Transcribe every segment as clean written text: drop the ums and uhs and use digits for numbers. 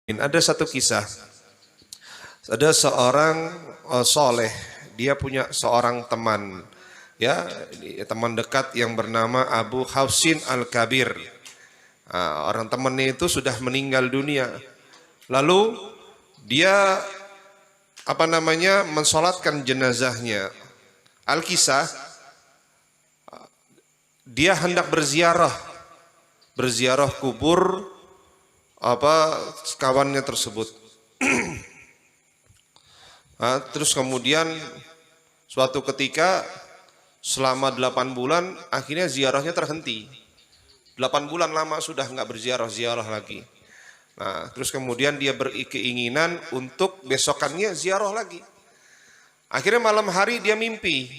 Ada satu kisah, ada seorang soleh, dia punya seorang teman, ya teman dekat yang bernama Abu Hafsin Al-Kabir. Orang temannya itu sudah meninggal dunia. Lalu dia mensolatkan jenazahnya. Al-Kisah, dia hendak berziarah kubur kawannya tersebut. Terus kemudian suatu ketika selama 8 bulan akhirnya ziarahnya terhenti. 8 bulan lama sudah nggak berziarah lagi. Nah, terus kemudian dia berkeinginan untuk besokannya ziarah lagi. Akhirnya malam hari dia mimpi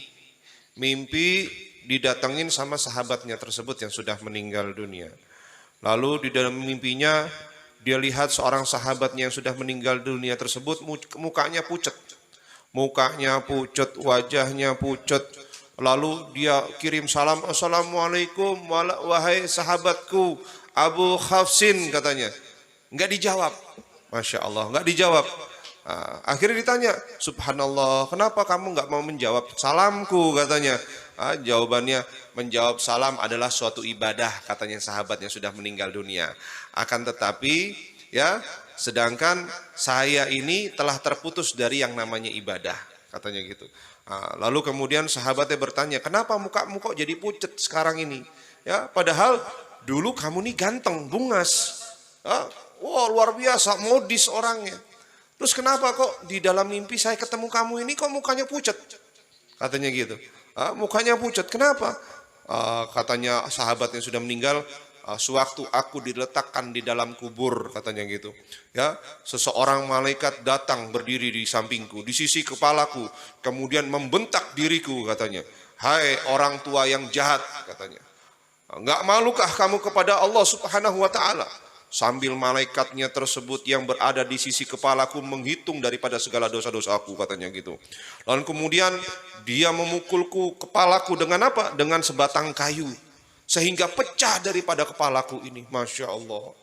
didatengin sama sahabatnya tersebut yang sudah meninggal dunia. Lalu di dalam mimpinya dia lihat seorang sahabatnya yang sudah meninggal dunia tersebut mukanya pucat, wajahnya pucat. Lalu dia kirim salam, "Assalamualaikum wahai sahabatku Abu Hafsin," katanya. Enggak dijawab. Masya Allah, enggak dijawab. Akhirnya ditanya, "Subhanallah, kenapa kamu enggak mau menjawab salamku?" katanya. Jawabannya, menjawab salam adalah suatu ibadah, katanya sahabatnya sudah meninggal dunia. Akan tetapi ya, sedangkan saya ini telah terputus dari yang namanya ibadah, katanya gitu. Lalu kemudian sahabatnya bertanya, "Kenapa mukamu kok jadi pucat sekarang ini? Ya, padahal dulu kamu nih ganteng, bungas. Wah, luar biasa, modis orangnya. Terus kenapa kok di dalam mimpi saya ketemu kamu ini kok mukanya pucat?" Katanya gitu. Mukanya pucat, kenapa? Katanya sahabat yang sudah meninggal, sewaktu aku diletakkan di dalam kubur, katanya gitu. Ya, seseorang malaikat datang berdiri di sampingku, di sisi kepalaku, kemudian membentak diriku, katanya. "Hai orang tua yang jahat," katanya. "Enggak malukah kamu kepada Allah Subhanahu wa taala?" Sambil malaikatnya tersebut yang berada di sisi kepalaku menghitung daripada segala dosa-dosaku, katanya gitu. Lalu kemudian dia memukulku kepalaku dengan apa? Dengan sebatang kayu, sehingga pecah daripada kepalaku ini. Masya Allah.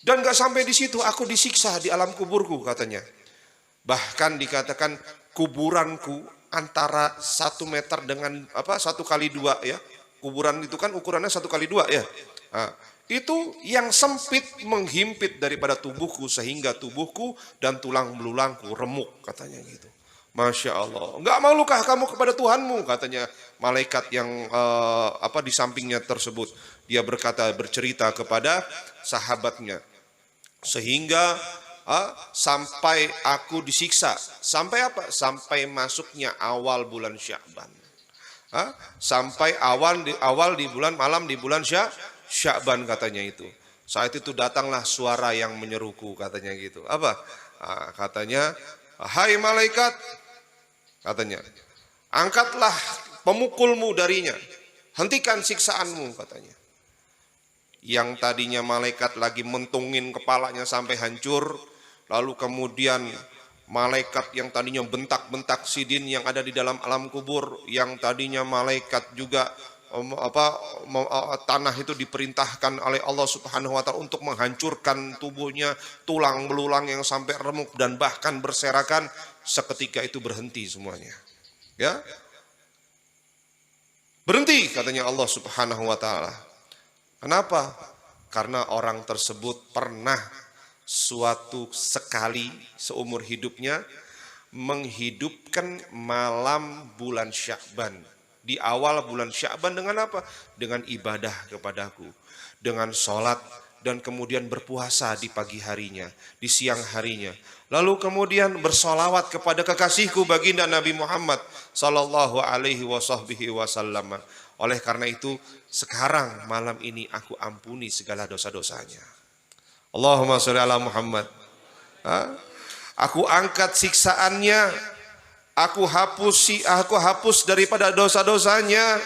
Dan gak sampai di situ, aku disiksa di alam kuburku, katanya. Bahkan dikatakan kuburanku antara 1 meter dengan 1x2 ya. Kuburan itu kan ukurannya 1x2 ya. Itu yang sempit menghimpit daripada tubuhku sehingga tubuhku dan tulang belulangku remuk, katanya gitu. Masya Allah. Enggak maulukah kamu kepada Tuhanmu, katanya malaikat yang di sampingnya tersebut. Dia bercerita kepada sahabatnya, sehingga sampai aku disiksa. Sampai apa? Sampai masuknya awal bulan Sya'ban. Sampai awal di bulan malam di bulan Sya'ban, katanya itu. Saat itu datanglah suara yang menyeruku, katanya gitu. Apa? Katanya, "Hai malaikat," katanya, "angkatlah pemukulmu darinya. Hentikan siksaanmu," katanya. Yang tadinya malaikat lagi mentungin kepalanya sampai hancur, lalu kemudian malaikat yang tadinya bentak-bentak sidin yang ada di dalam alam kubur, yang tadinya malaikat juga tanah itu diperintahkan oleh Allah Subhanahu wa taala untuk menghancurkan tubuhnya, tulang belulang yang sampai remuk dan bahkan berserakan, seketika itu berhenti semuanya. Ya. Berhenti, katanya Allah Subhanahu wa taala. Kenapa? Karena orang tersebut pernah suatu sekali seumur hidupnya menghidupkan malam bulan Sya'ban. Di awal bulan Sya'ban dengan apa? Dengan ibadah kepadaku, dengan sholat, dan kemudian berpuasa di pagi harinya, di siang harinya. Lalu kemudian bersolawat kepada kekasihku baginda Nabi Muhammad sallallahu alaihi wasallam. Oleh karena itu, sekarang malam ini aku ampuni segala dosa-dosanya. Allahumma sholli ala Muhammad. Aku angkat siksaannya, aku hapus daripada dosa-dosanya,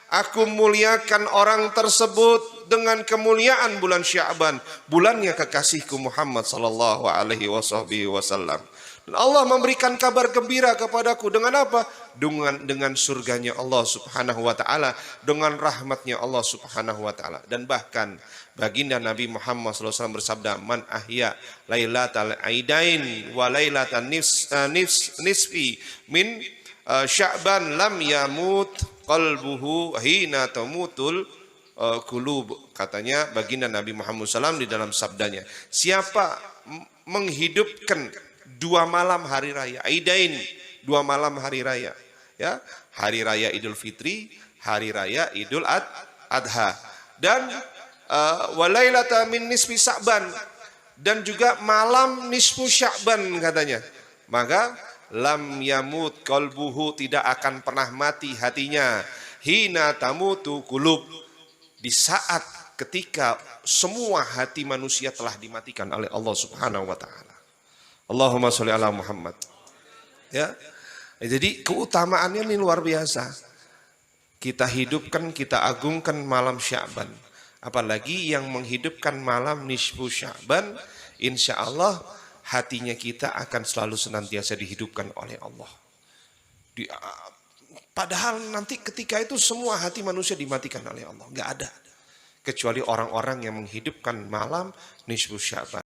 Aku muliakan orang tersebut dengan kemuliaan bulan Sya'ban, bulannya kekasihku Muhammad sallallahu alaihi wasallam. Dan Allah memberikan kabar gembira kepadaku dengan apa? Dengan surganya Allah Subhanahu wa taala, dengan rahmatnya Allah Subhanahu wa taala. Dan bahkan baginda Nabi Muhammad SAW bersabda, man ahya lailatal aidain wa lailatan nisfi min Sya'ban lam yamut qalbuhu hina tamutul qulub. Katanya baginda Nabi Muhammad SAW di dalam sabdanya, siapa menghidupkan 2 malam hari raya aidain, 2 malam hari raya, ya, hari raya Idul Fitri, hari raya Idul Adha, dan walailata min nisfi Sya'ban, dan juga malam nisfu Sya'ban katanya, maka lam yamut qalbuhu, tidak akan pernah mati hatinya, hina tamutu qulub, di saat ketika semua hati manusia telah dimatikan oleh Allah Subhanahu wa taala. Allahumma sholli ala Muhammad. Ya. Jadi keutamaannya ini luar biasa. Kita hidupkan, kita agungkan malam Sya'ban. Apalagi yang menghidupkan malam nisfu Sya'ban, insya Allah hatinya kita akan selalu senantiasa dihidupkan oleh Allah. Padahal nanti ketika itu semua hati manusia dimatikan oleh Allah. Enggak ada. Kecuali orang-orang yang menghidupkan malam nisfu Sya'ban.